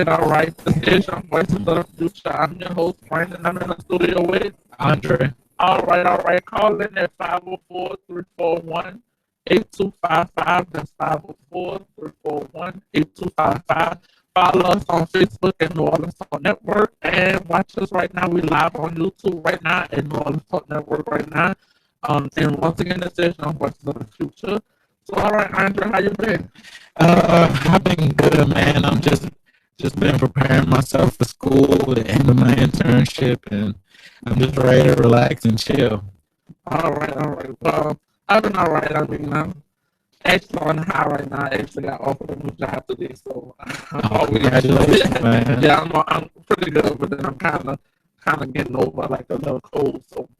All right. This is your Voices of the Future. I'm your host, Brandon. I'm in the studio with Andre. All right. Call in at 504-341-8255. That's 504-341-8255. Follow us on Facebook at New Orleans Talk Network and watch us right now. We live on YouTube right now at New Orleans Talk Network right now. And once again, this is your Voices of the Future. So, all right, Andre, how you been? I've been good, man. I'm just been preparing myself for school, the end of my internship, and I'm just ready to relax and chill. All right. Well, I've been all right. I mean, I'm actually on high right now. I actually got offered a new job today, so I'm Oh, always congratulations, man. yeah, I'm pretty good, but then I'm kind of getting over like a little cold, so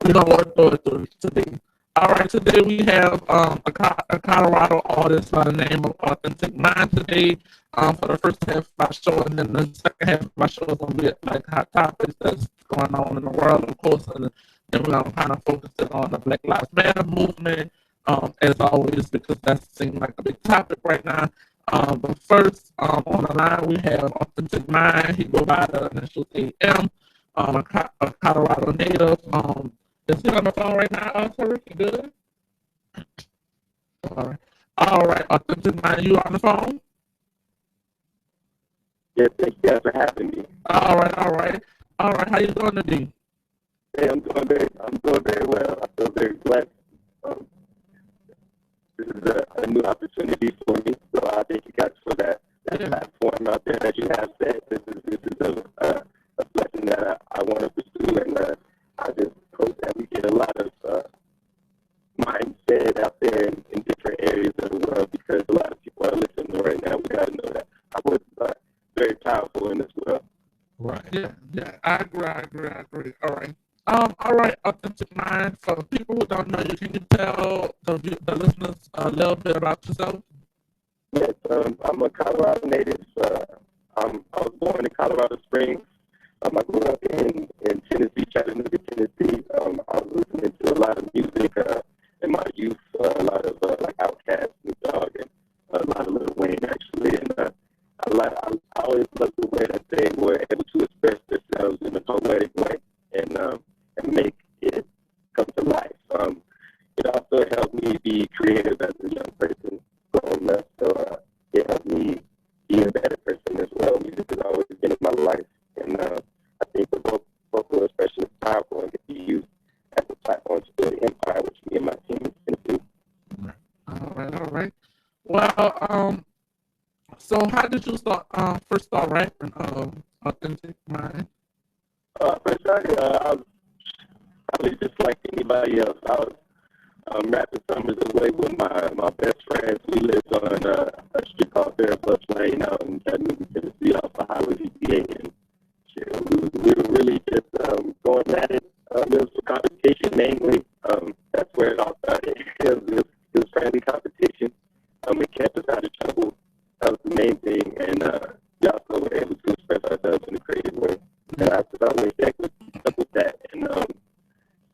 we're gonna work through it today. All right, today we have a Colorado artist by the name of Authentic Mind today for the first half of our show, and then the second half of our show is going to be like hot topics that's going on in the world, of course, and then we're going to kind of focus it on the Black Lives Matter movement, as always, because that seems like a big topic right now. But first, on the line, we have Authentic Mind. He goes by the initials AM, a Colorado native. Is he on the phone right now, Arthur? You good? All right. All right. Authentic Mind, you on the phone? Yes, thank you guys for having me. All right. How you doing today? Hey, I'm doing very well. I feel very blessed. Um, this is a new opportunity for me, so I thank you guys for that platform out there that you have set. This is a blessing that I want to pursue, and I just hope that we get a lot of mindset out there in different areas of the world, because a lot of people are listening right now. We got to know that our voices are very powerful in this world. Right. Yeah. I agree. All right, Authentic Mind. For the people who don't know you, can you tell the listeners a little bit about yourself? Yes, I'm a Colorado native. I was born in Colorado Springs. I grew up in Tennessee, Chattanooga, Tennessee. I was listening to a lot of music in my youth, a lot of like Outkast, Snoop Dogg, and a lot of Lil Wayne, actually. And I always loved the way that they were able to express themselves in a poetic way and make it come to life. It also helped me be creative as a young person growing up, so it helped me be a better person as well. Music has always been in my life, and I think the vocal expression is powerful and can be used as a platform to build an empire, which me and my team is going to do. All right. Well, so how did you first start rapping? Authentic Mind. First, I was probably just like anybody else. I was rapping summers away with my best friends. We lived on a street called Fairfax Lane out in Chattanooga, Tennessee, off of Highway 58. And we were really just going at it. It was for competition mainly. That's where it all started. It was friendly competition. It kept us out of trouble. That was the main thing. And we also were able to express ourselves in a creative way. And I always stuck with that. And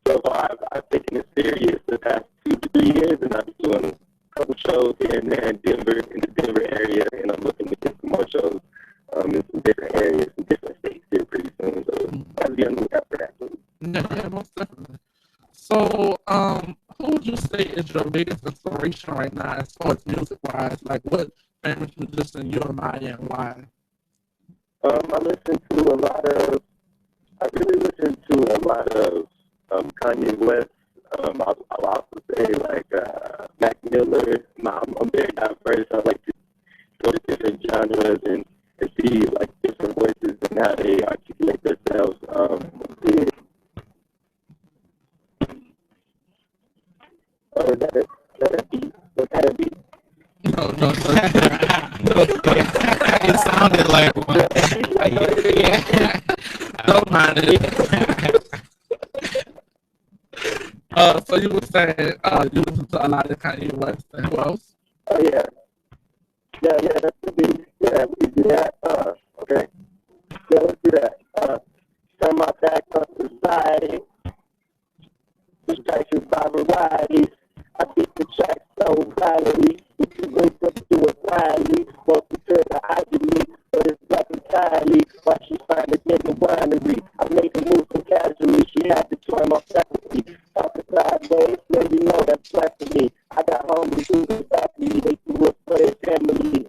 so far, I've taken it serious the past 2 to 3 years, and I've been doing a couple shows here and there in the Denver area, and I'm looking to get some more shows in some different areas, in different states here pretty soon. So I'll be on the lookout for that. Yeah, most definitely. So, who would you say is your biggest inspiration right now as far as music wise? Like, what famous musician you admire and why? I really listen to a lot of Kanye West. I'll also say like Mac Miller. I'm very diverse. I like to go to different genres and see like different voices and how they articulate themselves. Oh, is that a beat? Was that a beat? No. It sounded like one. Yeah. Don't mind it. So you were saying you listen to a lot of Kanye West and who else? Oh yeah, that's the beat. Yeah, we do that. Okay. Yeah, let's do that. turn my back on society. Distractions by varieties. I beat the track so violently. If you wake up to it blindly, won't return the eye to me, but it's black entirely. Why she find it in the winery? I make a move so casually, she had to join my faculty. Talking sideways, so you know that's blasphemy. I got homies who was happy, they grew up for their family.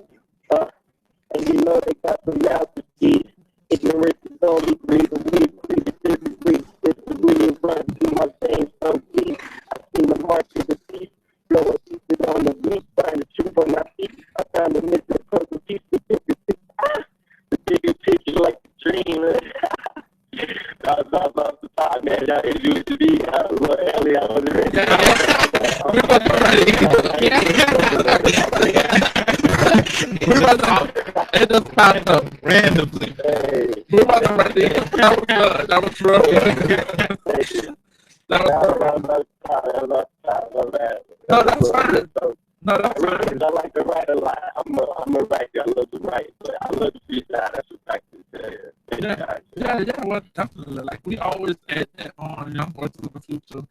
And you know they got some mouths to feed. Ignorance is only greed, and we breathe it every breeze. This is really run through my veins so deep. I seen the march of the beast. Blow a pieces on the beat, find the truth on my feet. I found the missing puzzle piece, the bigger picture like the dream. That was off the top, man. Y'all introduced to me. I was like, Ellie, I was ready. It just popped up randomly. Hey. We wasn't ready. That was good. That was rough. That was No, that's fine. No, that's fine. I like to write a lot. I'm a writer. I love to write, but I love to freestyle. That's a practice. Yeah, well, definitely. Like, we always add that on Young Voices of the Future.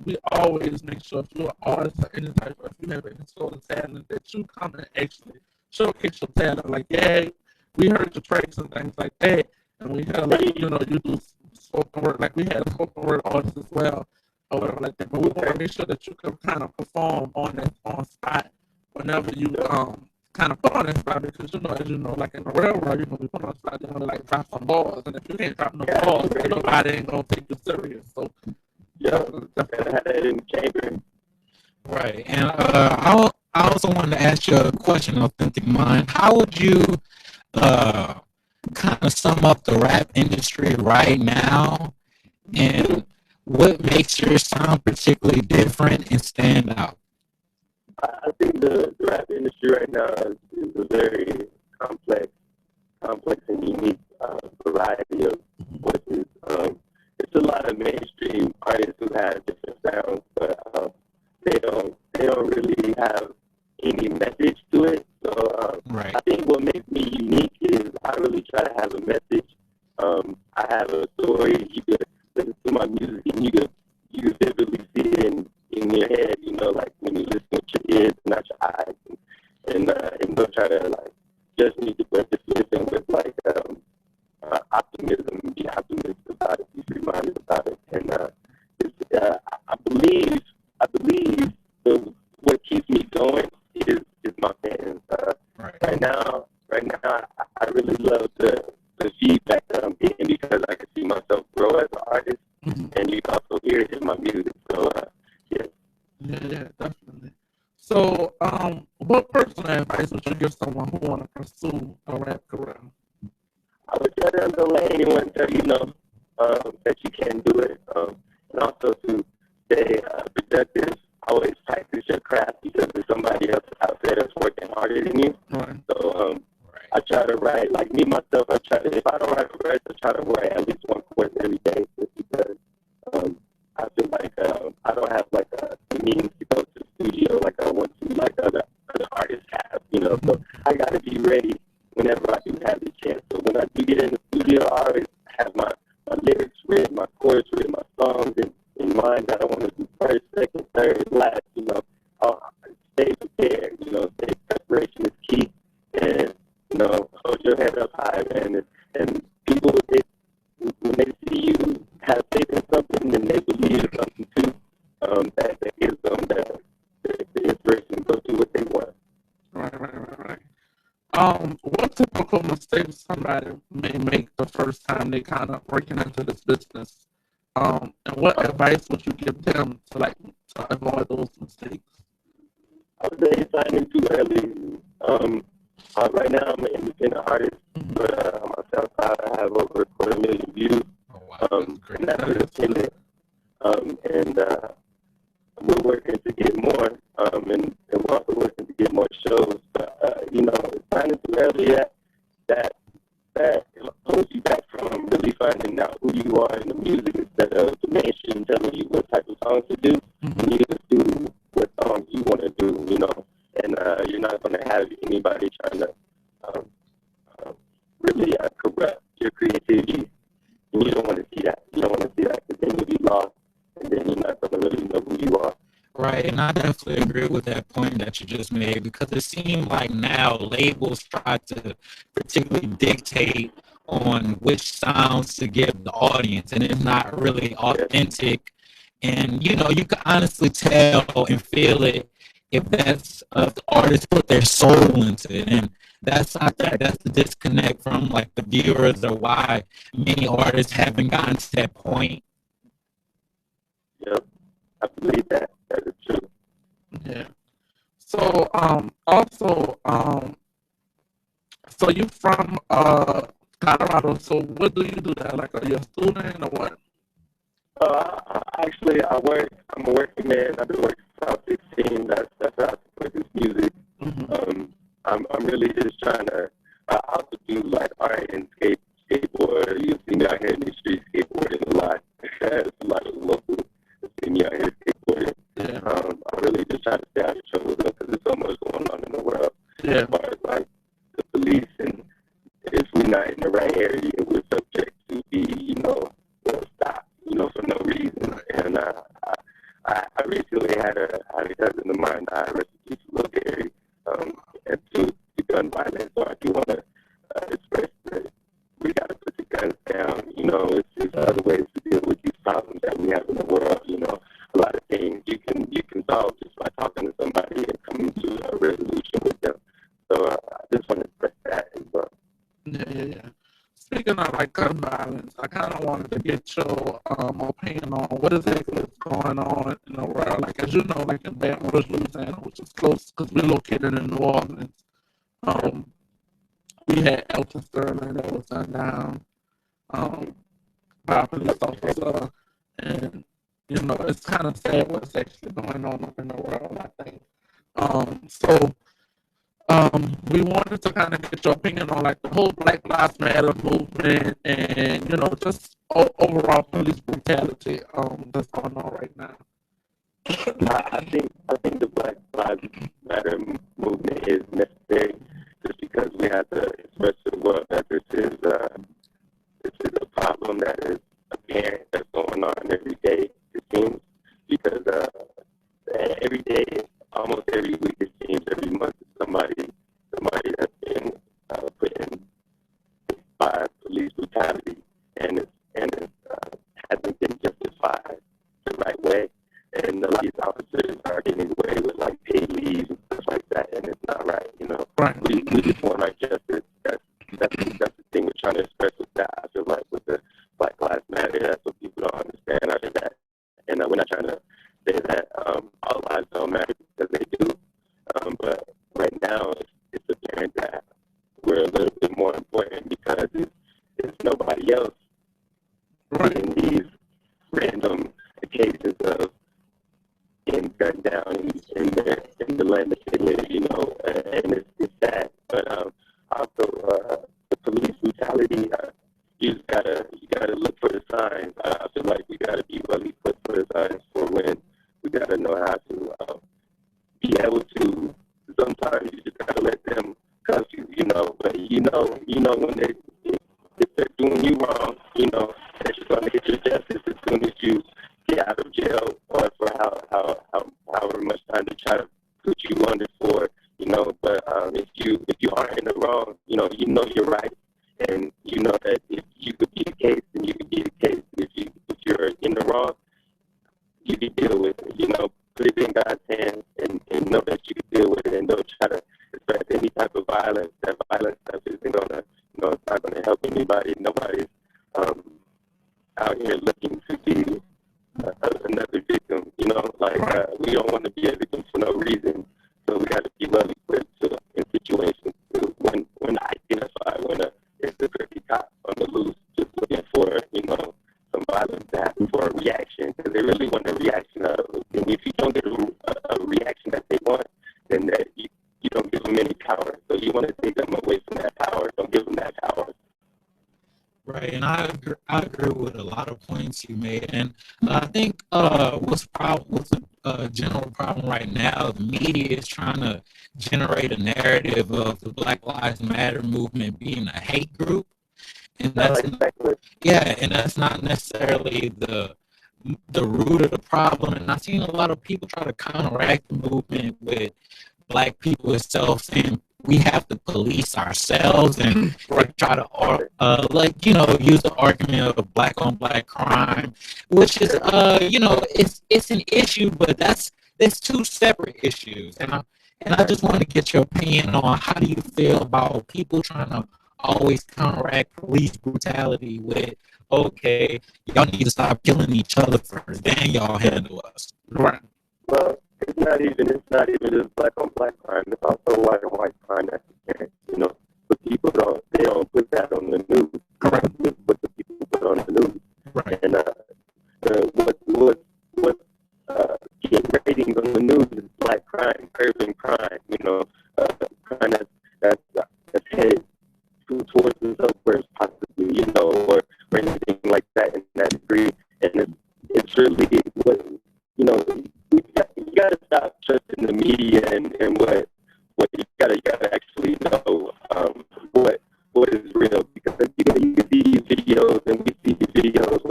We always make sure if you're an artist or any type, if you have any sort of talent, that you come and actually showcase your talent. Like, yeah, we heard your tracks and things like that, and we heard, like, you know, you do spoken word. Like, we had a spoken word artist as well, or whatever like that. But we want to make sure that you can kind of perform on spot whenever you kind of put on that spot, because you know, as you know, like in the real world, you know, we put on spot, you want to like drop some balls, and if you can't drop no balls, nobody ain't gonna take you serious. So yeah, definitely. Right, and I also wanted to ask you a question, Authentic Mind. How would you kind of sum up the rap industry right now, and what makes your sound particularly different and stand out? I think the rap industry right now is a very complex and unique variety of voices. It's a lot of mainstream artists who have different sounds, but they don't really have any message to it. So right. I think what makes me unique is I really try to have a message. I have a story. You could listen to my music and you could vividly see it in your head. You know, like when you listen with your ears, not your eyes, and don't try to like judge me, but just listen with like optimism, be optimistic about it, be free-minded about it, and I believe what keeps me going is my fans. Right now, I really love the feedback that I'm getting, because I can see myself grow as an artist, and you can also hear it in my music. So yeah. Yeah, definitely. So, what personal advice would you give someone who want to pursue a rap career? I would tell them to let anyone tell you no, that you can do it, and also to stay productive. Always practice your craft, because there's somebody else out there that's working harder than you. Right. So I try to write, like me myself, if I don't write a verse, I try to write at least one chorus every day, just because I feel like I don't have like the means to go to the studio like I want to, like other artists have, you know. So I got to be ready whenever I do have the chance. So when I do get in the studio, I always have my lyrics written, my chorus written, my songs in mind that I want to do first, second, third, last, you know. Stay prepared, you know. Stay preparation is key, and you know, hold your head up high, man. And people, when they see you have faith in something, and they believe in something too, that gives them the inspiration to go do what they want. Right. What typical mistakes somebody may make the first time they kind of breaking into this business? And what advice would you give them to avoid those mistakes? I would say signing too early. Right now I'm an independent artist, but on my SoundCloud I have over 250,000 views. Oh, wow. And that's independent. And we're working to get more, and we're also working to get more shows. But you know, signing too early, that holds you back from really finding out who you are in the music, instead of the mainstream telling you what type of songs to do. You just do what songs you want to do, you know, and you're not going to have anybody trying to really corrupt your creativity, and you don't want to know who you are. Right, and I definitely agree with that point that you just made, because it seems like now labels try to particularly dictate on which sounds to give the audience, and it's not really authentic. And you know, you can honestly tell and feel it if that's the artist put their soul into it, and that's the disconnect from like the viewers, or why many artists haven't gotten to that point. Yep, I believe that is true. Yeah. So also so you from Colorado. So what do you do there? Like, are you a student or what? Actually, I'm a working man. I've been working since I was 16. That's how I support this music. Mm-hmm. I'm really just trying to. I also do like art and skateboard. You see me out here in the street skateboarding a lot. There's a lot of locals that see me out here skateboarding. Yeah. I really just try to stay out of trouble though, because there's so much going on in the world. Yeah. As far as like the police, and if we're not in the right area, we're subject to be, stopped, for no reason. And I recently had a cousin of mine die, rest in peace, Lil Gary, to gun violence. So I do want to express that we got to put the guns down. It's other ways to deal with these problems that we have in the world. A lot of things you can solve just by talking to somebody and coming to a resolution with them. So I just want to express that as well. Yeah. Speaking of like gun violence, I kind of wanted to get your opinion on what exactly is going on in the world. Like, as you know, like in Baton Rouge, Louisiana, which is close because we're located in New Orleans. We had Elton Sterling that was gunned down by a police officer, and it's kind of sad what's actually going on up in the world, I think. So we wanted to kind of get your opinion on like the whole Black Lives Matter movement, and just overall police brutality that's going on right now. I think the Black Lives Matter movement is necessary, just because we have to express to the world that this is a problem that is apparent, that's going on every day, it seems, because every day, almost every week, it seems, every month, somebody that's been put in by police brutality, and it hasn't been justified the right way. And a lot of these officers are getting away with like paid leave and stuff like that, and it's not right. Right. We just want our justice. That's the thing we're trying to express with that. I feel like with the Black Lives Matter, that's what people don't understand out of that. And we're not trying to say that all lives don't matter, because they do. But right now, it's apparent that we're a little bit more important, because it's nobody else in these random cases of getting gunned down in the land that they live, and it's sad. But also the police brutality, you gotta look for the signs. I feel like we gotta be well equipped for the signs for when we gotta know how to be able to. Sometimes you just gotta let them cuss you, but when if they're doing you wrong, that you're gonna get your justice as soon as you get out of jail, or for however much time they try to put you under for, But if you aren't in the wrong, you're right, and you know that if you could be the case, then you could be the case. If you're in the wrong, you can deal with it. Put it in God's hands, and know that you can deal with it, and don't try to express any type of violence. That violence stuff isn't gonna, it's not gonna help anybody. Nobody's out here looking to be another victim. We don't want to be a victim for no reason. So we got to be well equipped in situations to when identify when it's a crazy cop on the loose, just looking for some violence to happen, for a reaction, because they really want a reaction. And if you don't get a reaction that they want, then that you don't give them any power. So you want to take them away from that power. Don't give them that power. Right, and I agree with a lot of points you made, and I think what's a general problem right now, the media is trying to generate a narrative of the Black Lives Matter movement being a hate group, and that's and that's not necessarily the the root of the problem. And I've seen a lot of people try to counteract the movement with Black people itself saying we have to police ourselves and try to use the argument of black on black crime, which is it's an issue, but that's two separate issues. And I just want to get your opinion on how do you feel about people trying to always counteract police brutality with, okay, y'all need to stop killing each other first, then y'all handle us. Right. Well, it's not even just black on black crime. It's also white on white crime that's apparent. But people don't put that on the news. Correct. What the people put on the news. Right. And what get ratings on the news is black crime, urban crime. Crime that's headed towards the suburbs possibly, or anything like that in that degree. And it's really what you got to stop trusting the media and what you gotta actually know what is real, because you can see these videos, and we see these videos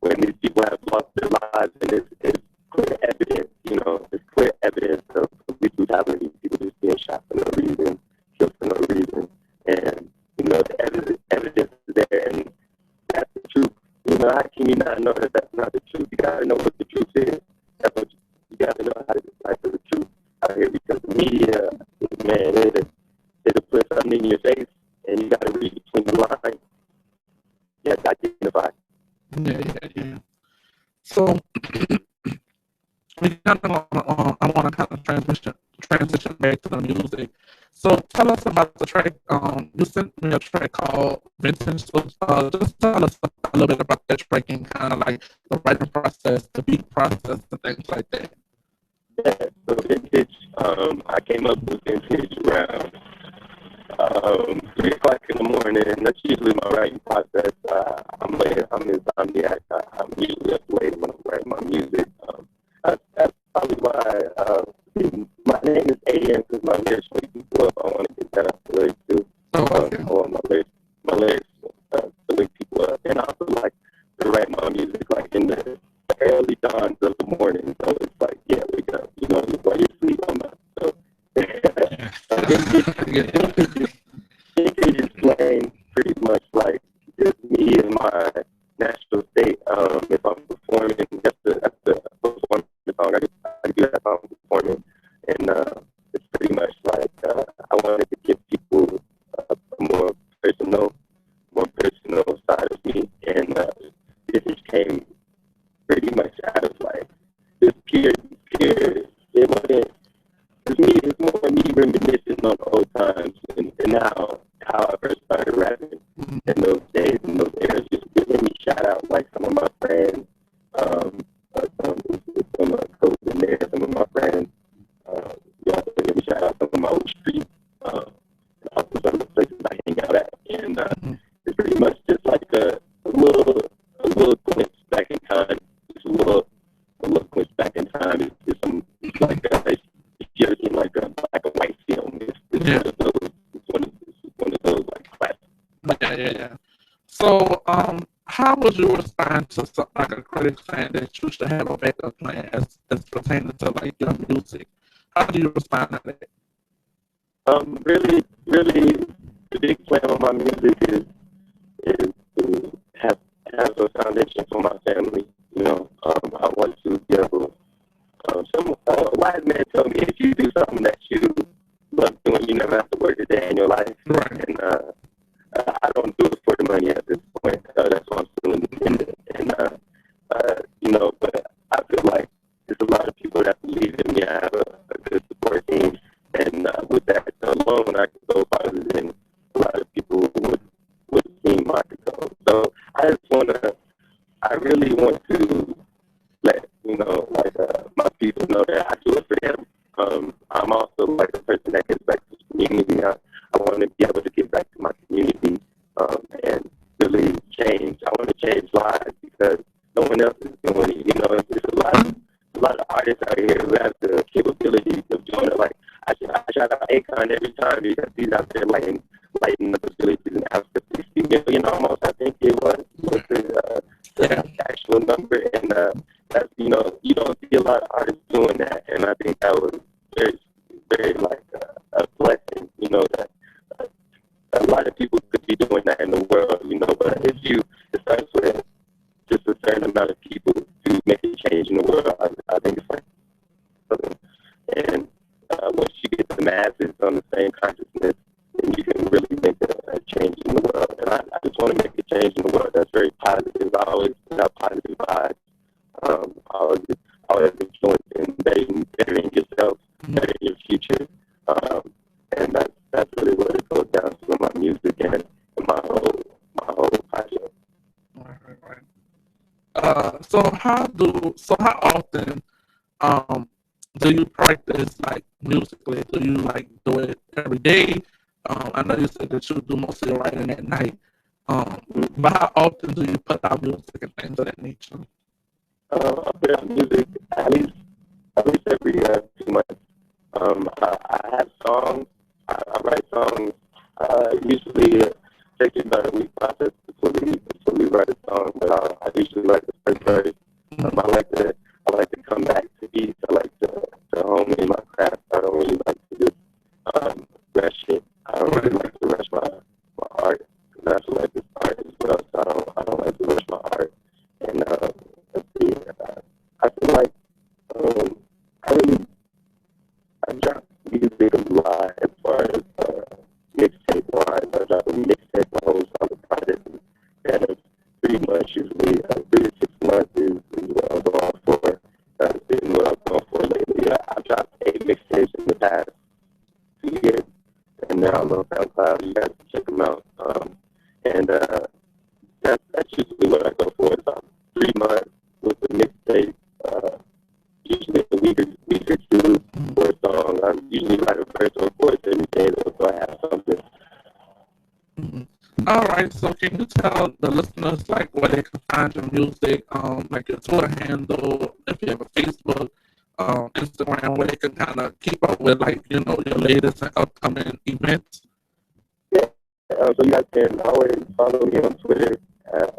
when these people have lost their lives, and it's clear evidence, it's clear evidence of police brutality, people just being shot for no reason, killed for no reason, and the evidence is there, and that's the truth. How can you not know that that's not the truth? You gotta know what the truth is. That's what you gotta know how to decipher the truth out here, because the media, man, it'll put something in your face, and you gotta read between the lines. You have to identify. Yeah. So I want to kind of transition back to the music. So tell us about the track. You sent me a track called Vintage. So, just tell us a little bit about that track and kind of like the writing process, the beat process, and things like that. Yeah, so Vintage, I came up with Vintage around 3 o'clock in the morning. That's usually my writing process. I'm insomniac. I'm usually up late when I'm writing my music. That's probably why my name is AM, because my lyrics wake people up. I want to get that out the lyrics too. I want my lyrics to wake people up, and I also like to write my music like in the early dawns of the morning. So it's like, yeah, wake up, while you sleep, I'm not. So Vintage is playing pretty much like just me in my natural state. If I'm performing, that's the performance song. I do that song performing, and it's pretty much like I wanted to give people a more personal side of me, and this just came pretty much out of like this pure. It wasn't. It's more me reminiscing on old times and how I first started rapping in those days and those eras. Just giving me shout out like some of my friends, some codes in there, some of my friends. Giving me shout out some of my old streets, and also some of the places I hang out at. And it's pretty much just like a little glimpse back in time. Just a little glimpse back in time. It's like you ever seen like a black and white film? It's one of those like classics. Yeah. So, how would you respond to like a critic saying that you should have a backup plan as pertaining to like your music? How do you respond to that? Really, the big plan on my music is to have a foundation for my family. I want to be able. Some wise man told me, if you do something that you love doing, you never have to work a day in your life. Right. And I don't do it for the money at this point. That's why I'm still independent. And but I feel like there's a lot of people that believe in me. I have a good support team, and with that alone, I can go farther than a lot of people would seem I could go. So I really want to let my people know that I do it for them. I'm also like a person that gives back to the community. I want to be able to give back to my community and really change. I want to change lives because no one else is doing it. There's a lot of artists out here who have the capability of doing it. Like I shout out Akon every time because he's out there lighting up the villages in Africa. 60 million almost, I think it was the actual number, and that's, you don't see a lot of artists doing that, and I think that was very, very like a blessing, that a lot of people could be doing that in the world, but if it starts with just a certain amount of people to make a change in the world, I think it's like, and once you get the masses on the same consciousness, then you can really make a change in the world. And I just want to make a change in the world that's very positive. I always have positive vibes. Always influencing, bettering yourself, bettering your future. And that's really what it goes down to in my music and my whole project. Right. So how often do you practice like musically? Do you like do it every day? I know you said that you do most of your writing at night. But how often do you put out music and things of that nature? I put out music at least every 2 months. I have songs. I write songs. Usually it takes about a week process before we write a song. But I usually write the first verse. I like to come back to beats. I like to hone in my craft. I don't really like to just rush it. I don't really like to rush my art. Because I feel like this art as well. So I don't like to rush my art. And let's see. I feel like I drop music a lot as far as mixtape wise. I drop a mixtape a whole song project. And 3 months usually, 3 to 6 months is what I'm going for. That's been what I'm going for lately. I've dropped 8 mixtapes in the past 2 years, and now I'm on SoundCloud. You guys can check them out. And that's usually what I go for. It's about 3 months with the mixtape. Usually a week or two for a song. I usually write a verse or a chorus every day, so I have something. All right, so can you tell the listeners like where they can find your music, like your Twitter handle, if you have a Facebook, Instagram, where they can kind of keep up with like your latest and upcoming events? Yeah, so you guys can always follow me on Twitter at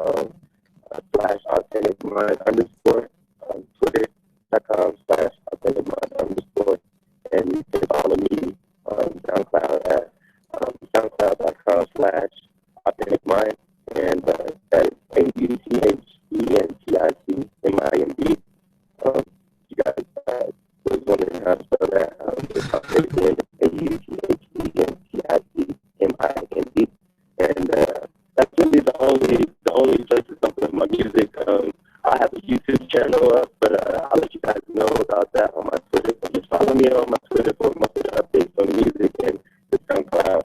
/authenticmind_, twitter.com/authenticmind_, and you can follow me on SoundCloud at soundcloud.com/authenticmind, and that is AUTHENTICMIND. You guys was wondering how to spell that. It's authentic, AUTHENTICMIND, and that's really the only places I'm putting my music. I have a YouTube channel up, but I'll let you guys know about that on my Twitter. So just follow me on my Twitter for most of the updates on music and the SoundCloud.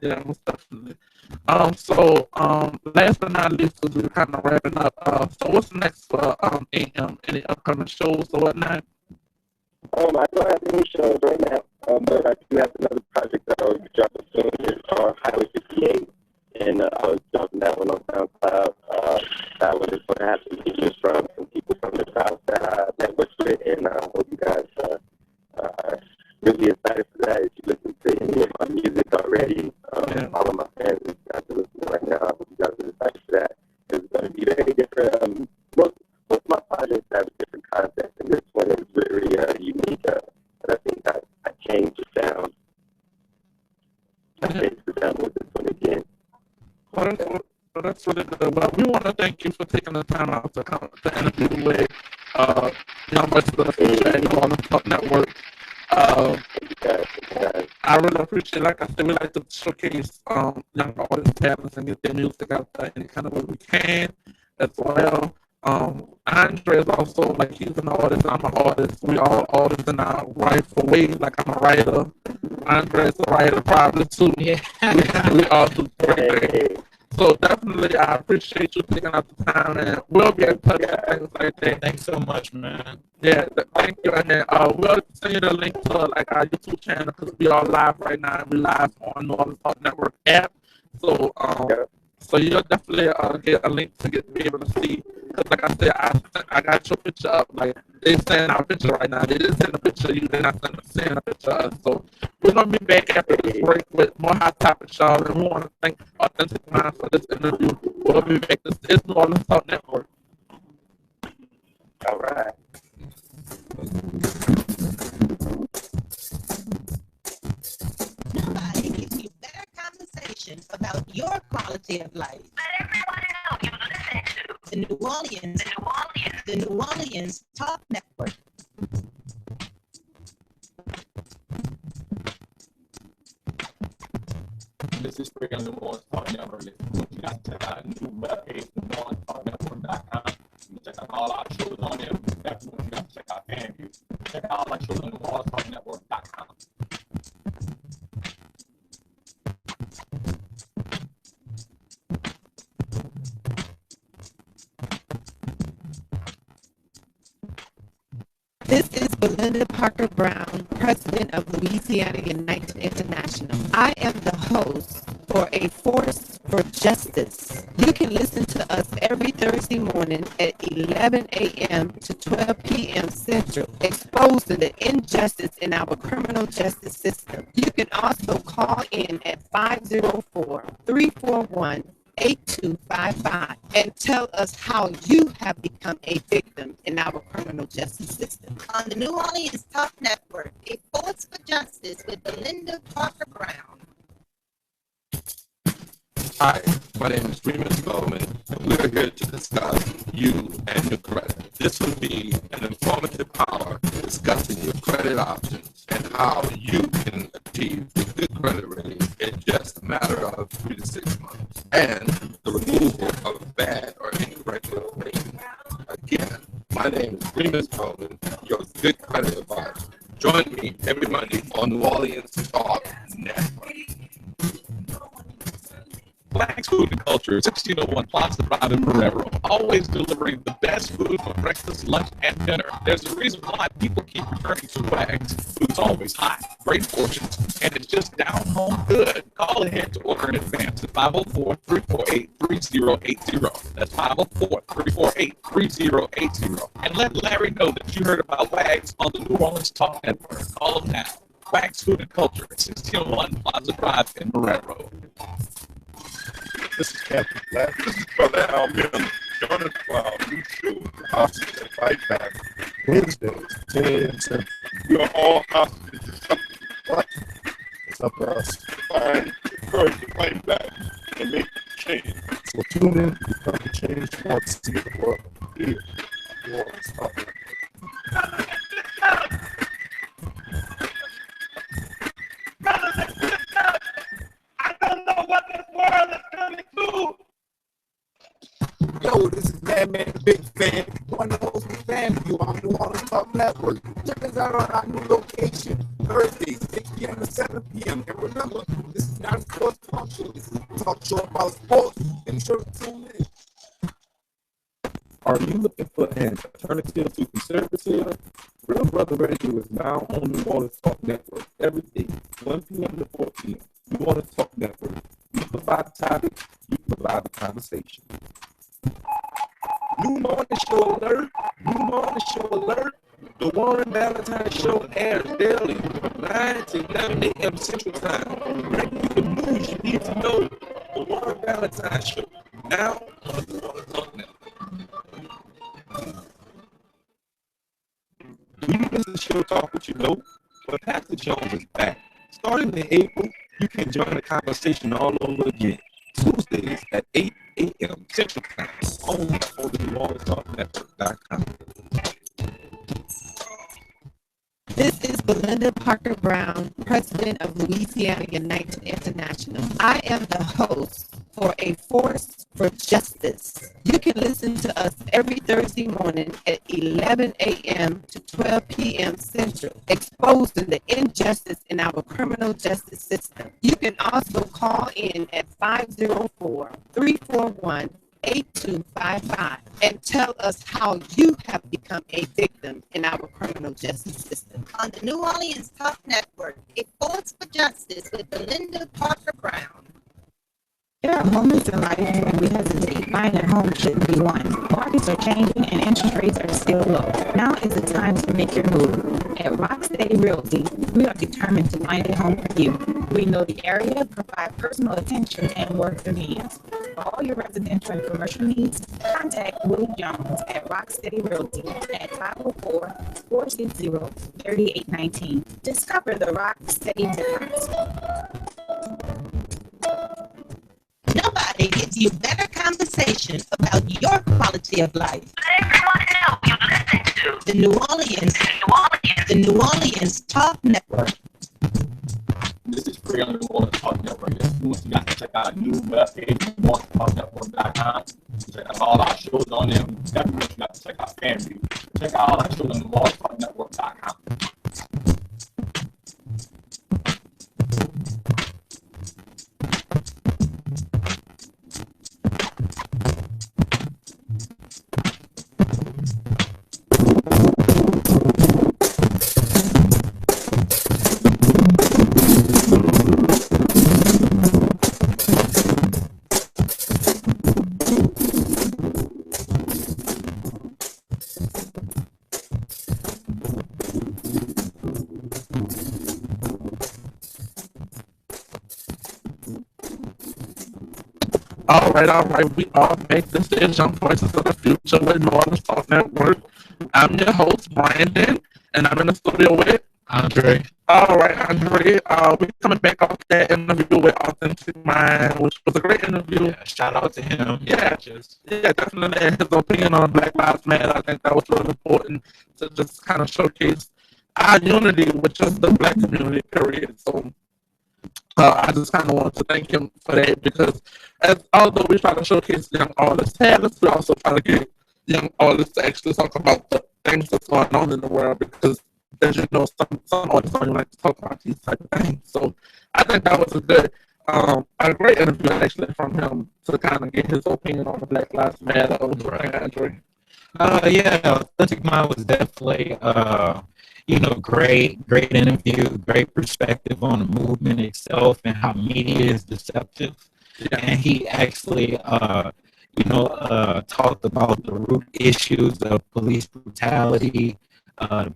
Yeah, most definitely. So last but not least, as we're kind of wrapping up, so what's next for AM? Any upcoming shows or whatnot? I don't have any shows right now, but I do have another project that I'll be dropping soon. It's called Highway 58, and I was dropping that one on SoundCloud. That one is going to have some features from some people from the South that I networked with, and I hope you guys are really excited for that. If you listen to any of my music already, all of my fans, if you guys are listening right now, I hope you guys are excited for that. It's going to be very different. Most of my projects have different concepts, and this one is very unique. And I think I changed the sound. I changed the sound with this one again. Well, that's really good. Well, we want to thank you for taking the time out to come to interview with Young Voices of the Future and on the Talk Network. I really appreciate, like I said, we like to showcase young artists' talents and get their music out there any kind of way we can as well. Andre is also, like, he's an artist, I'm an artist. We all artists in our rightful way. Like, I'm a writer. Andre is a writer probably too. Yeah. we all do great things. So definitely, I appreciate you taking out the time, and we'll get in touch and things like that. Thanks so much, man. Yeah, thank you. And then we'll send you the link to like our YouTube channel because we are live right now. We live on Northern Talk Network app. So so you'll definitely get a link to be able to see. Because like I said, I got your picture up. Like they send our picture right now. They didn't send a picture of you. They're not sending a picture of us. So we're gonna be back after this break with more hot topics, y'all. And we want to thank Authentic Mind for this interview. We'll be back. This is Northern Talk Network. quality of life. Let everyone know you listen to the New Orleans Talk Network. This is Spring on the New Orleans Talk Network. You got to check out a new webpage, NewOrleansTalkNetwork.com. You can check out all our shows on there. Definitely got to check out Andrew. Check out all our shows on NewOrleansTalkNetwork.com. This is Belinda Parker Brown, President of Louisiana United International. I am the host for A Force for Justice. You can listen to us every Thursday morning at 11 a.m. to 12 p.m. Central, exposing the injustice in our criminal justice system. You can also call in at 504-341-8255 and tell us how you have become a victim in our criminal justice system. On the New Orleans Talk Network, A Force for Justice with Belinda Parker Brown. Hi, my name is Remus Bowman, and we're here to discuss you and your credit. This will be an informative hour discussing your credit options and how you can achieve a good credit rating in just a matter of 3 to 6 months, and the removal of bad or irregular rating. Again, my name is Remus Bowman, your good credit advisor. Join me every Monday on New Orleans Talk Network. Black's Food and Culture, 1601 Plaza Drive in Marrero, always delivering the best food for breakfast, lunch, and dinner. There's a reason why people keep returning to Wags. Food's always hot, great portions, and it's just down home good. Call ahead to order in advance at 504-348-3080. That's 504-348-3080. And let Larry know that you heard about Wags on the New Orleans Talk Network. Call him now. Wags Food and Culture, 1601 Plaza Drive in Marrero. This is Captain Black. This is Brother Al Miller. Join us for our new show, Hostage and Fight Back, Wednesdays, 10 a.m. Central. We are all hostages to something. What? It's up to us to find the courage to fight back and make change. So tune in, become the change you want to see in the world. Here, New Orleans Talk Network. I don't know what this world is coming to. Yo, this is Madman the Big Fan, one of the hosts of FanView on New Orleans Talk Network. Check us out on our new location, Thursdays, 6 p.m. to 7 p.m. And remember, this is not a sports talk show. This is a talk show about sports. Be sure to tune in. Are you looking for an alternative to conservative? Real Brother Radio is now on New Orleans Talk Network every day, 1 p.m. to 4 p.m. New Orleans Talk Network. You provide the topic, you provide the conversation. New morning show alert! New morning show alert! The Warren Valentine Show airs daily from 9 to 11 a.m. Central Time. Bringing you the news you need to know. The Warren Valentine Show, now on the New Orleans Talk Network. Do you miss the show Talk What You Know? Well, Pastor Jones is back. Starting in April, you can join the conversation all over again. Tuesdays at 8 a.m. Central Time, only on the NewOrleansTalkNetwork.com. This is Belinda Parker Brown, President of Louisiana United International. I am the host for A Force for Justice. You can listen to us every Thursday morning at 11 a.m. to 12 p.m. Central, exposing the injustice in our criminal justice system. You can also call in at 504-341-8255 and tell us how you have become a victim in our criminal justice system. On the New Orleans Talk Network, A Force for Justice with Belinda Parker Brown. There are moments in life when we hesitate. Buying a home shouldn't be one. Markets are changing and interest rates are still low. Now is the time to make your move. At Rocksteady Realty, we are determined to find a home for you. We know the area, provide personal attention, and work the needs. For all your residential and commercial needs, contact Willie Jones at Rocksteady Realty at 504-460-3819. Discover the Rocksteady difference. Nobody brings you better conversation about your quality of life. Everyone else you listen to. The New Orleans Talk Network. This is free on the New Orleans Talk Network. You got to check out our new webpage, NewOrleansTalkNetwork.com. Check out all our shows on there. Definitely you got to check out FanView. Check out all our shows on NewOrleansTalkNetwork.com. All right. We all make decision voices of the future with New Orleans Talk Network. I'm your host, Brandon, and I'm in the studio with Andre. All right, Andre. We're coming back off that interview with Authentic Mind, which was a great interview. Yeah, shout out to him. Yeah, definitely. His opinion on Black Lives Matter, I think that was really important to just kind of showcase our unity with just the Black community, period. So I just kind of wanted to thank him for that because although we try to showcase young artists' talents, we also try to get young artists to actually talk about the things that's going on in the world because, as you know, some artists don't like to talk about these type of things. So I think that was a great interview actually from him to kind of get his opinion on the Black Lives Matter. Right, Andre? Yeah, Authentic Mind was definitely great interview, great perspective on the movement itself and how media is deceptive. Yeah. And he actually, talked about the root issues of police brutality,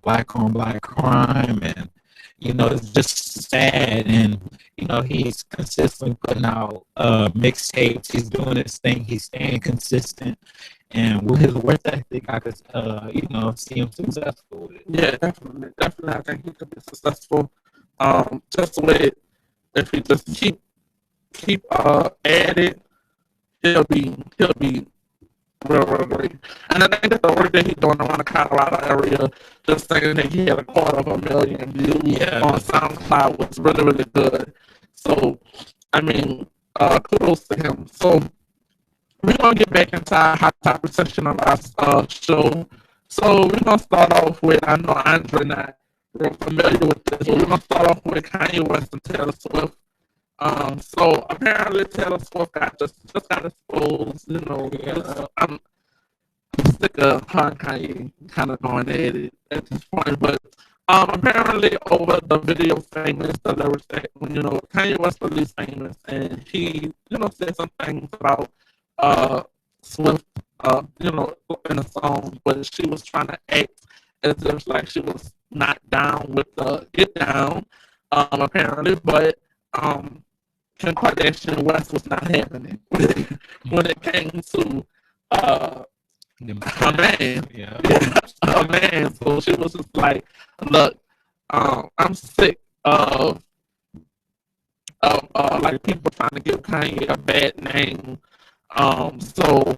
black on black crime, and it's just sad. And he's consistently putting out mixtapes. He's doing his thing. He's staying consistent. And with his work ethic, I could, see him successful with it. Yeah, definitely. I think he could be successful. Just with if he just keep at it, he'll be real great. And I think that the work that he's doing around the Colorado area, just thinking that he had 250,000 views on SoundCloud was really, really good. So, I mean, kudos to him. So, we're going to get back into our hot topic section of our show. So we're going to start off with, I know Andre not real familiar with this, but we're going to start off with Kanye West and Taylor Swift. So apparently Taylor Swift just got exposed, I'm sick of her and Kanye kind of going at it at this point, but apparently over the video Famous, the lyrics that, Kanye West released Famous, and he, said some things about Swift, in a song, but she was trying to act as if like she was not down with the Get Down, apparently, but Kim Kardashian West was not having it when it came to her man. Her man. So she was just like, look, I'm sick of like people trying to give Kanye a bad name. So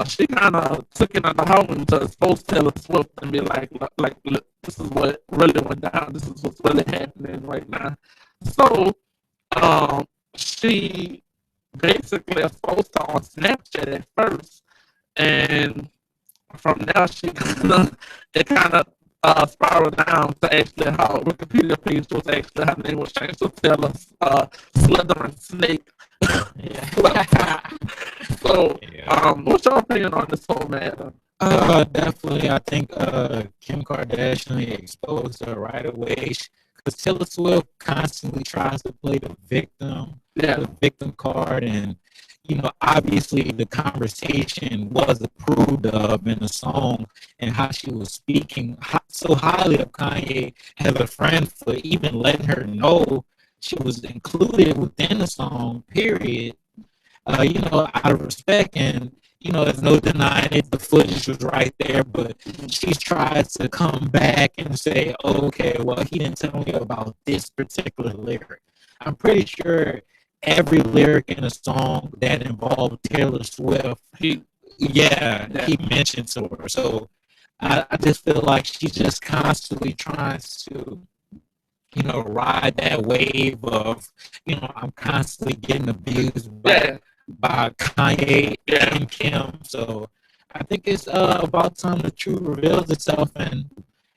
she kind of took it on the home to expose Taylor Swift and be like, look, this is what really went down. This is what's really happening right now. So she basically exposed her on Snapchat at first, and from there she kind of spiraled down to actually her Wikipedia page was actually her name was changed to Taylor Slithering Snake. So, what's your opinion on this whole matter? Definitely, I think Kim Kardashian exposed her right away because Taylor Swift constantly tries to play the victim card, and obviously the conversation was approved of in the song, and how she was speaking so highly of Kanye as a friend for even letting her know she was included within the song, period. Out of respect, and there's no denying it. The footage was right there, but she's tried to come back and say, okay, well, he didn't tell me about this particular lyric. I'm pretty sure every lyric in a song that involved Taylor Swift, he mentioned to her. So I just feel like she's just constantly trying to, ride that wave of, I'm constantly getting abused by Kanye and Kim. So I think it's about time the truth reveals itself, and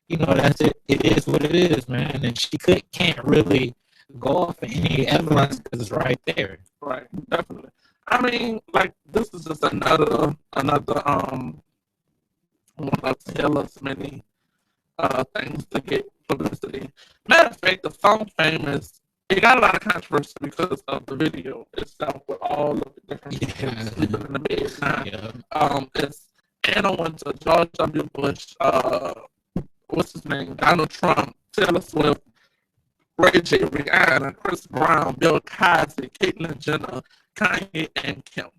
that's it. It is what it is, man. And she can't really go off of any evidence because it's right there. Right, definitely. I mean, like, this is just another one of Taylor's many things to get publicity. Matter of fact, the song Famous, it got a lot of controversy because of the video itself with all of the different people sleeping in the bed. It's Anna went to George W. Bush, what's his name? Donald Trump, Taylor Swift, Ray J, Rihanna, Chris Brown, Bill Cosby, Caitlyn Jenner, Kanye, and Kim.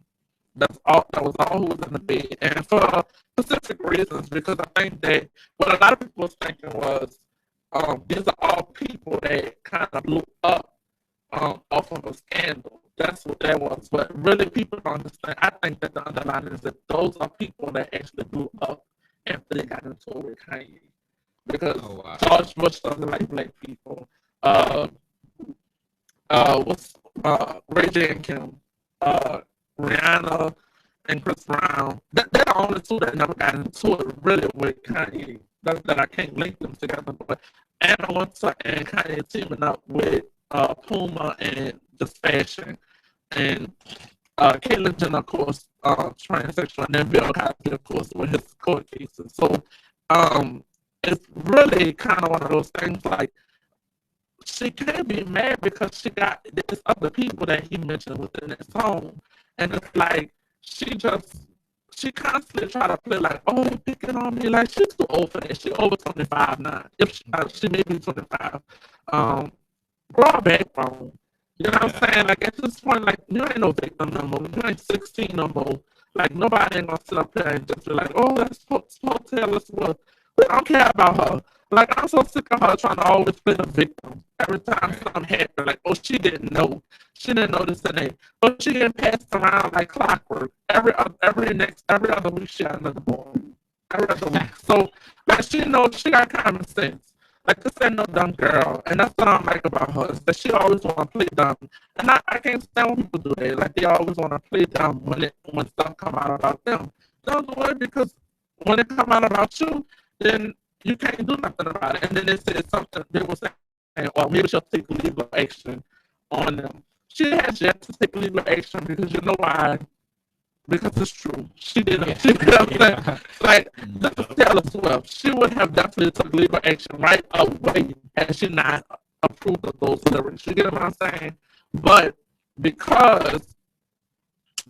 That's all. That was all who was in the bed, and for specific reasons. Because I think that what a lot of people was thinking was, these are all people that kind of blew up off of a scandal. That's what that was. But really, people don't understand. I think that the underlying is that those are people that actually blew up after they got into it with Kanye. Because George Bush doesn't like black people. Ray J and Kim, Rihanna and Chris Brown. They're the only two that never got into it really with Kanye. That I can't link them together. But Anna Wintour and Kanye teaming up with Puma and Just Fashion, and Caitlyn Jenner, of course, transsexual, and then Bill Cosby, of course, with his court cases. So it's really kind of one of those things like, she can't be mad because she got this other people that he mentioned within that song. And it's like, she constantly try to play like, oh, you picking on me. Like, she's too old for that. She over 25 now. If she may be 25. Grow a backbone. You know what I'm saying? Like, at this point, like, you ain't no victim no more. You ain't 16 no more. Like, nobody ain't gonna sit up there and just be like, oh, that's Taylor Swift. We don't care about her. Like, I'm so sick of her trying to always play the victim. Every time something happened, like, oh, she didn't know. She didn't know this and that. But she getting passed around like clockwork. Every other week she got another boy. Every other week. So, like, she knows she got common sense. Like, this ain't no dumb girl. And that's what I like about her, is that she always want to play dumb. And I can't stand when people do that. Like, they always want to play dumb when stuff come out about them. Don't do it, because when it come out about you, then you can't do nothing about it. And then they said something, they were saying, or maybe she'll take legal action on them. She has yet to take legal action, because you know why? Because it's true. She didn't. She didn't. Like, this is Taylor Swift. She would have definitely took legal action right away had she not approved of those lyrics. You get what I'm saying? But because,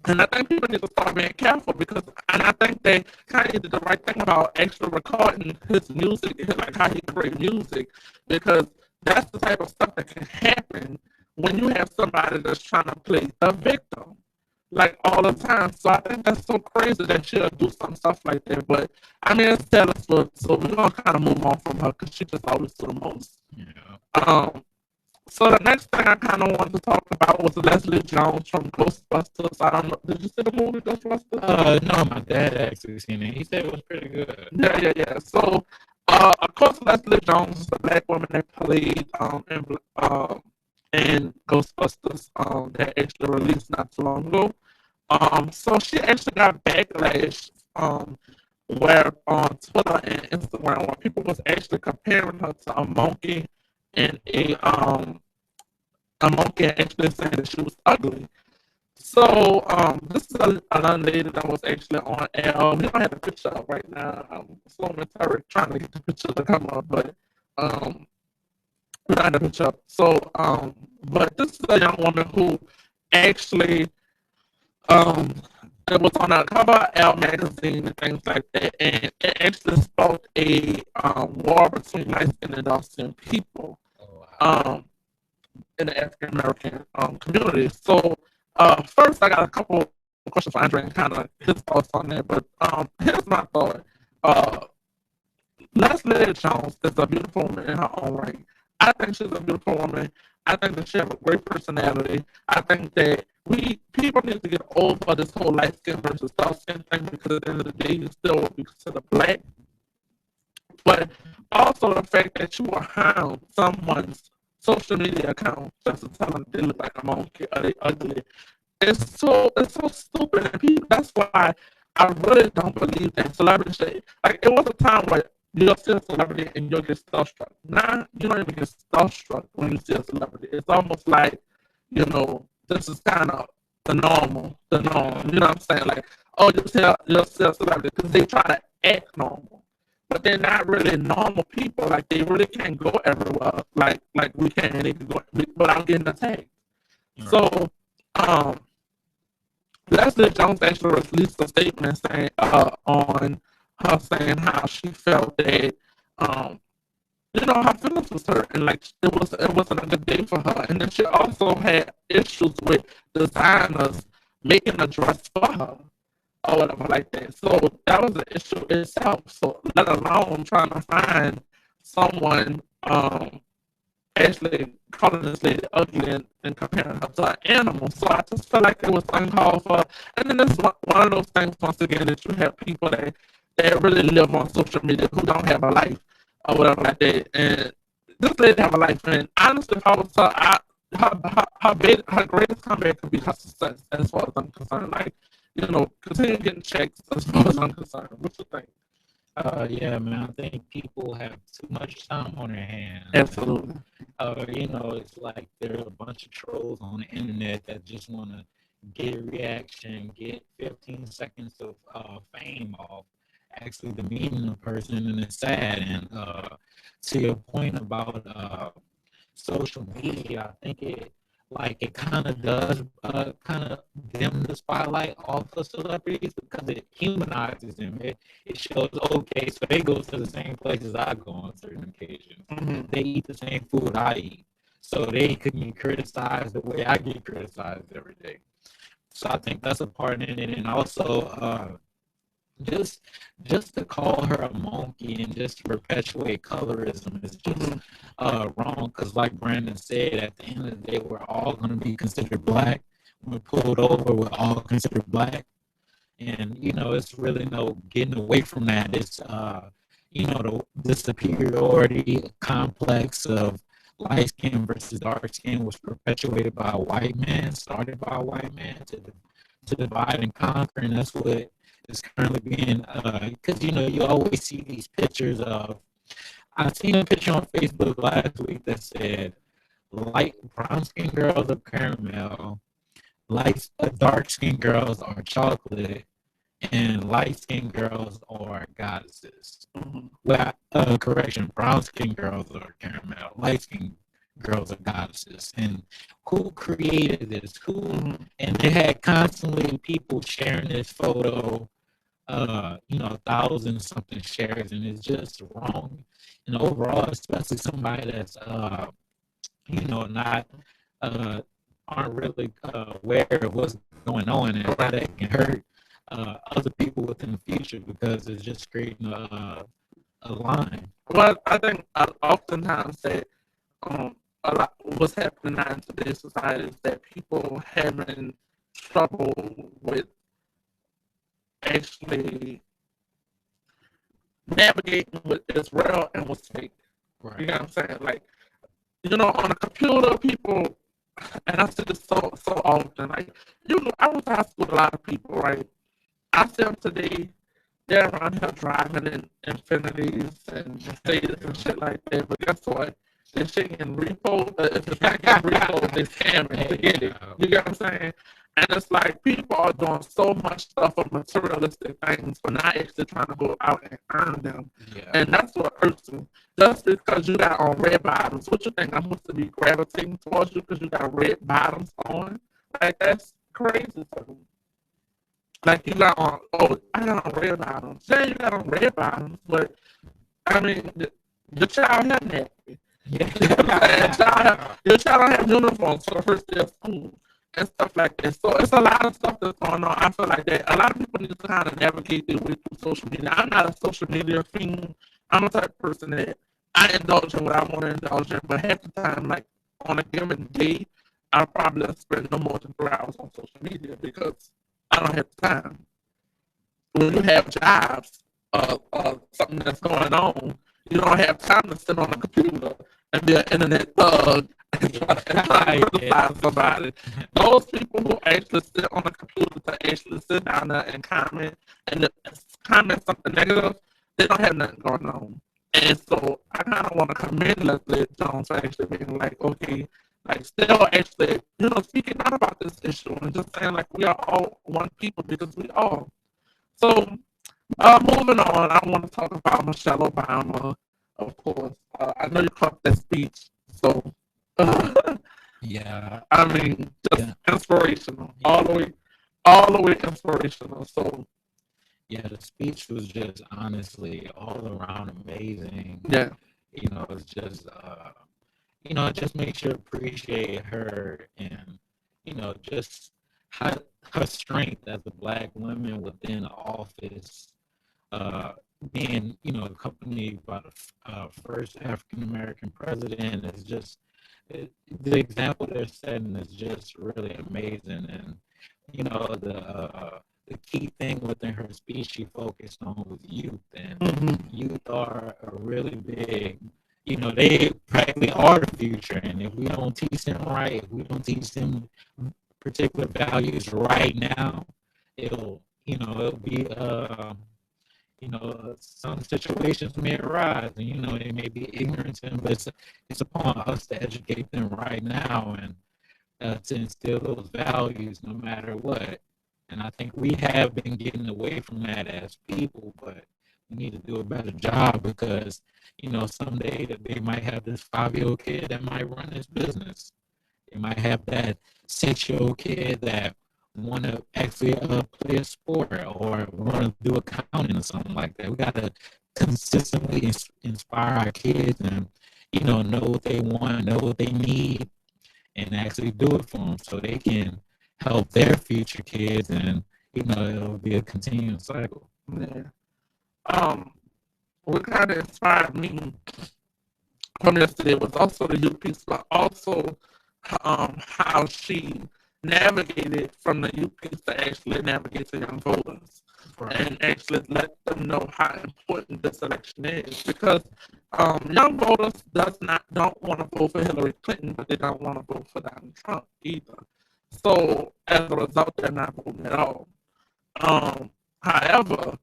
and I think people need to start being careful, because, and I think that Kanye did the right thing about actually recording his music, like how he creates music, because that's the type of stuff that can happen when you have somebody that's trying to play the victim, like, all the time. So I think that's so crazy that she'll do some stuff like that. But I mean, it's Taylor Swift, so we're gonna kind of move on from her, because she just always do the most. Yeah. So the next thing I kind of wanted to talk about was Leslie Jones from Ghostbusters. I don't know. Did you see the movie Ghostbusters? No, my dad actually seen it. He said it was pretty good. Yeah. So, of course, Leslie Jones is the black woman that played in Ghostbusters that actually released not too long ago. So she actually got backlash where on Twitter and Instagram, where people was actually comparing her to a monkey, and a monkey actually saying that she was ugly. So this is a young lady that was actually on air. We don't have the picture up right now. I'm so trying to get the picture to come up, but we don't have the picture up. So but this is a young woman who actually it was on a cover of Elle magazine and things like that, and it actually sparked a war between light-skinned and dark-skinned people in the African American community. So first, I got a couple of questions for Andre and kind of his thoughts on that. But here's my thought: Leslie Jones is a beautiful woman in her own right. I think she's a beautiful woman. I think that she has a great personality. I think that people need to get over this whole light skin versus dark skin thing, because at the end of the day, you still will be considered black. But also the fact that you will harm someone's social media account just to tell them they look like a monkey or they ugly. It's so stupid, and people, that's why I really don't believe that celebrity shit. Like, it was a time where you'll see a celebrity and you'll get starstruck. Now you don't even get starstruck when you see a celebrity. It's almost like, this is kind of the norm. You know what I'm saying? Like, oh, you'll see a celebrity because they try to act normal, but they're not really normal people. Like, they really can't go everywhere like we can. They can go without getting attacked. Right. So, Leslie Jones actually released a statement saying on her saying how she felt that her feelings was hurt, and like it wasn't a good day for her. And then she also had issues with designers making a dress for her or whatever like that. So that was an issue itself. So let alone trying to find someone actually calling this lady ugly and comparing her to an animal. So I just felt like it was uncalled for. And then it's one of those things, once again, that you have people that really live on social media who don't have a life or whatever like that. And this lady have a life. And honestly, if I was her greatest comeback could be her success, as far as I'm concerned. Like, continue getting checks, as far as I'm concerned. What you think? Yeah, man, I think people have too much time on their hands. Absolutely. It's like there are a bunch of trolls on the internet that just want to get a reaction, get 15 seconds of fame off actually demeaning a person, and it's sad. And to your point about social media, I think it kind of does kind of dim the spotlight off of celebrities because it humanizes them. It shows, okay, so they go to the same places I go on certain occasions. Mm-hmm. They eat the same food I eat. So they could be criticized the way I get criticized every day. So I think that's a part in it. And also, just to call her a monkey and just perpetuate colorism is just wrong, because like Brandon said, at the end of the day, we're all going to be considered black. When we're pulled over, we're all considered black. And, it's really no getting away from that. It's, the superiority complex of light skin versus dark skin was perpetuated by a white man, started by a white man to divide and conquer. And that's what is currently being, because you always see these pictures of. I seen a picture on Facebook last week that said, "Light brown skin girls are caramel, dark skin girls are chocolate, and light skin girls are goddesses." Mm-hmm. Well, correction: brown skin girls are caramel, light skin girls are goddesses. And who created this? Who? And they had constantly people sharing this photo. 1,000 something shares, and it's just wrong. And overall, especially somebody that's not aren't really aware of what's going on, and how that can hurt other people within the future, because it's just creating a line. Well, I think oftentimes that a lot what's happening now in today's society is that people having trouble with actually navigating what is real and what's fake. Right. You know what I'm saying? Like, on a computer, people, and I see this so often. Like, I went to high school with a lot of people, right? I see them today, they're around here driving in Infinities and Mercedes and shit like that. But guess what? This shit getting repoed. If it's not getting repoed, they scamming to get it. You get what I'm saying? And it's like people are doing so much stuff for materialistic things, but not actually trying to go out and earn them. Yeah. And that's what hurts me. Just because you got on red bottoms, what you think I'm supposed to be gravitating towards you because you got red bottoms on? Like, that's crazy for me. Like, you got on, I got on red bottoms. Yeah, you got on red bottoms, but I mean, your child had nappy. Yeah. Your child don't have uniforms for the first day of school and stuff like that. So it's a lot of stuff that's going on. I feel like that a lot of people need to kind of navigate their way through social media. I'm not a social media fiend. I'm a type of person that I indulge in what I want to indulge in, but half the time, like, on a given day, I probably spend no more than 3 hours on social media because I don't have time. When you have jobs, something that's going on, you don't have time to sit on a computer and be an internet thug and try to criticize somebody. Those people who actually sit on a computer to actually sit down there and comment something negative, they don't have nothing going on. And so I kind of want to commend Leslie Jones for actually being like, okay, like still actually, speaking out about this issue and just saying like we are all one people because we are. So moving on, I want to talk about Michelle Obama, of course. I know you caught that speech, so Yeah, I mean, just inspirational, all the way inspirational. So yeah, the speech was just honestly all around amazing. yeah, It's just it just makes you appreciate her and just her strength as a black woman within the office, being accompanied by the first African American president is just the example they're setting is just really amazing. And the key thing within her speech she focused on was youth, and youth are a really big, they practically are the future. And if we don't teach them right, if we don't teach them particular values right now, it'll be some situations may arise, and they may be ignorant to them, but it's upon us to educate them right now and to instill those values no matter what. And I think we have been getting away from that as people, but we need to do a better job because someday that they might have this 5-year-old kid that might run this business. They might have that 6-year-old kid that want to actually play a sport or want to do accounting or something like that. We got to consistently inspire our kids and know what they want, know what they need, and actually do it for them so they can help their future kids, and it'll be a continuing cycle. Yeah. What kind of inspired me from yesterday was also the youth piece, but also how she navigated from the youth piece to actually navigate to young voters. Right. And actually let them know how important this election is, because young voters don't want to vote for Hillary Clinton, but they don't want to vote for Donald Trump either. So as a result, they're not voting at all. However,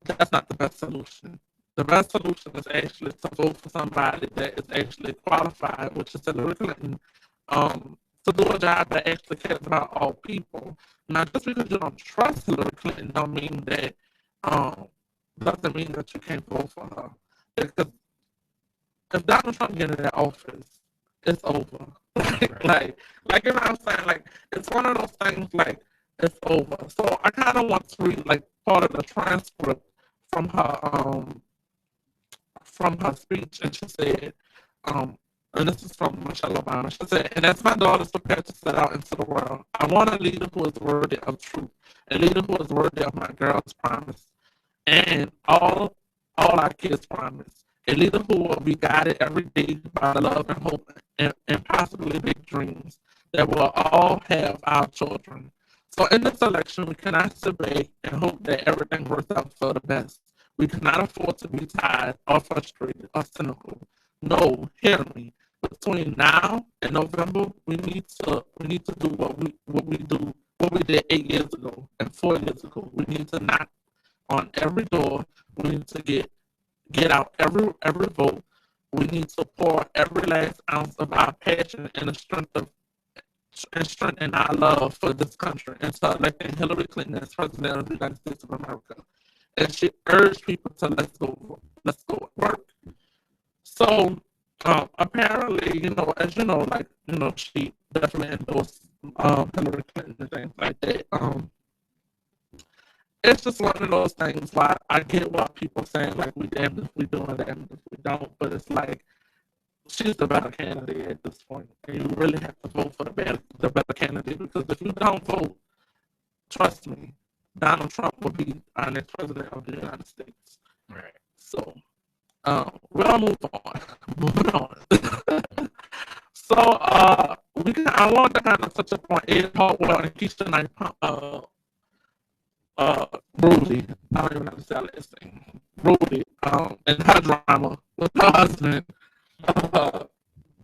that's not the best solution. The best solution is actually to vote for somebody that is actually qualified, which is Hillary Clinton, to do a job that actually cares about all people. Now, just because you don't trust Hillary Clinton don't mean that doesn't mean that you can't vote for her. Because if Donald Trump gets in that office, it's over. like you know what I'm saying? Like, it's one of those things like it's over. So I kind of want to read like part of the transcript from her speech, and she said, and this is from Michelle Obama. She said, "And as my daughters prepare to set out into the world, I want a leader who is worthy of truth, a leader who is worthy of my girls' promise, and all our kids' promise, a leader who will be guided every day by the love and hope and possibly big dreams that will all have our children. So in this election, we cannot sit back and hope that everything works out for the best. We cannot afford to be tired or frustrated or cynical. No, hear me. Between now and November, we need to do what we did 8 years ago and 4 years ago. We need to knock on every door. We need to get out every vote. We need to pour every last ounce of our passion and the strength and our love for this country into electing Hillary Clinton as president of the United States of America." And she urged people to let's go work. So apparently, as you know, like, she definitely endorsed Hillary Clinton and things like that. It's just one of those things why I get why people saying like we damned if we do and damned if we don't, but it's like she's the better candidate at this point, and you really have to vote for the better candidate, because if you don't vote, trust me, Donald Trump will be our next president of the United States. Right. So, we'll move on. Moving on. So I want to kind of touch upon Ed Hartwell and Keisha Knight, Rudy. I don't even know how to say this thing. Rudy, and her drama with her husband, uh,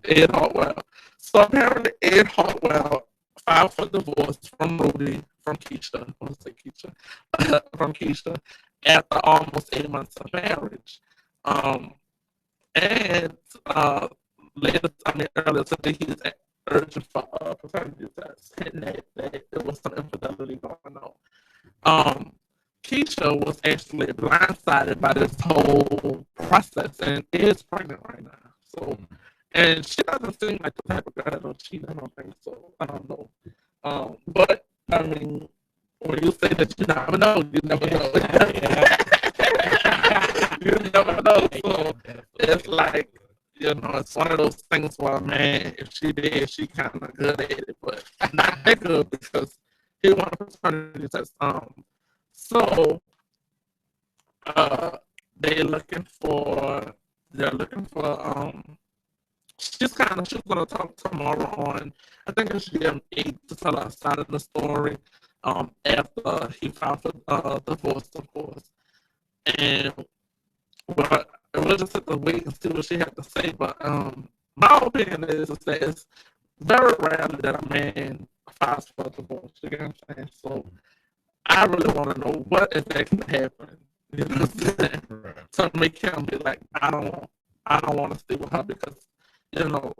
Ed Hartwell. So apparently Ed Hartwell filed for divorce from Rudy, from Keisha, I want to say Keisha, from Keisha, after almost 8 months of marriage. And later, earlier today, he was urging for paternity tests, and that there was some infidelity going on. Keisha was actually blindsided by this whole process and is pregnant right now. So, and she doesn't seem like the type of girl that'll cheat. I don't think so. I don't know. But I mean, when you say that you never know, you never know. You never know. So it's like, it's one of those things where, man, if she did, she kind of good at it, but not that good because he wanted to paternity test. So they're looking for she's gonna talk tomorrow on, I think it's GM8, to tell her side of the story after he filed for divorce, of course. And well, we'll just have to wait and see what she had to say. But my opinion is that it's very rarely that a man files for divorce. You get what I'm saying? So I really want to know what exactly happened. You know what I'm saying? To make him be like, I don't want to stay with her because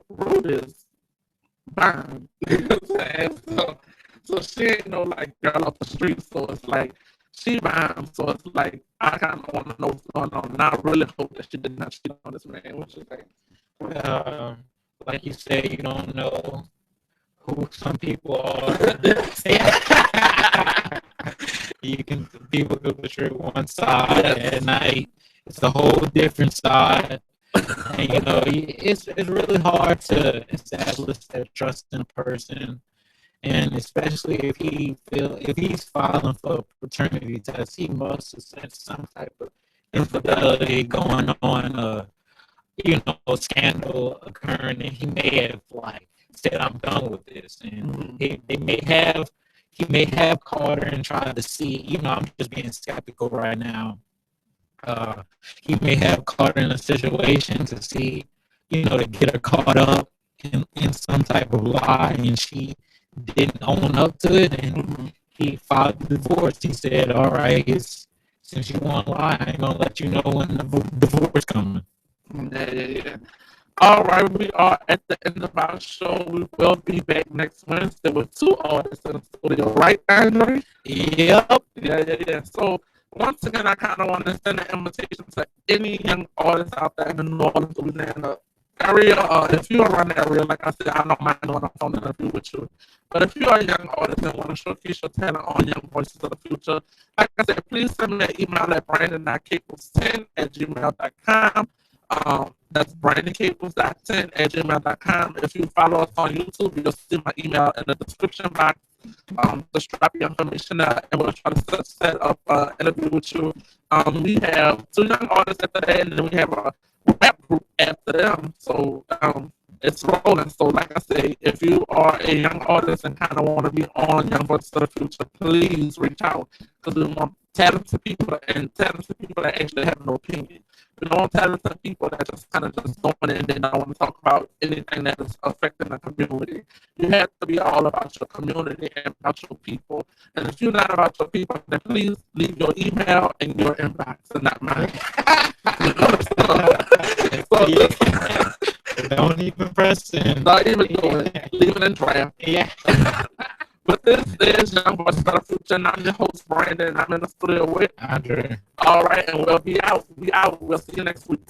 Ruth is fine. You know what I'm saying? So she ain't no like girl off the street. So it's like she fine. So it's like I kind of want to know what's going on. And I really hope that she did not cheat on this man. What you think? Like you said, you don't know who some people are. People could portray one side at night. It's a whole different side. And it's really hard to establish that trust in a person, and especially if he's filing for a paternity test, he must have said some type of infidelity going on, scandal occurring, and he may have said, "I'm done with this," and he may have called her and tried to see. I'm just being skeptical right now. He may have caught her in a situation to see, to get her caught up in some type of lie, and she didn't own up to it, and he filed the divorce. He said, "All right, since you want to lie, I ain't gonna let you know when the divorce coming." Yeah. All right, we are at the end of our show. We will be back next Wednesday with 2 artists in the studio, right, Andre? Yep. Yeah. So once again, I kind of want to send an invitation to any young artists out there in the New Orleans, Louisiana area. If you're around the area, like I said, I don't mind doing a phone interview with you. But if you are a young artist and want to showcase your talent on Young Voices of the Future, like I said, please send me an email at brandon.caples10@gmail.com. That's brandoncables.10@gmail.com. If you follow us on YouTube, you'll see my email in the description box. Just drop your information there, and we'll try to set up an interview with you. We have 2 young artists after that, and then we have a rap group after them. So it's rolling. So like I say, if you are a young artist and kind of want to be on Young Voices of the Future, please reach out, because we want talented people that actually have no opinion. We don't want talented people that just kind of just going in and they don't want to talk about anything that is affecting the community. You have to be all about your community and about your people. And if you're not about your people, then please leave your email in your inbox and not mine. Don't even press it. Not even do it. Leave it in draft. Yeah. But this is Young Voices of the Future, and I'm your host, Brandon. I'm in the studio with Andre. All right, and we'll be out. We'll see you next week.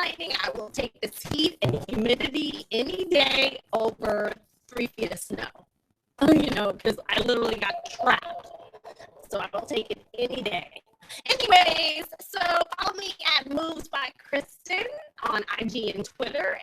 lightning. I will take this heat and humidity any day over 3 feet of snow. You know, because I literally got trapped. So I will take it any day. Anyways, so follow me at Moves by Kristen on IG and Twitter.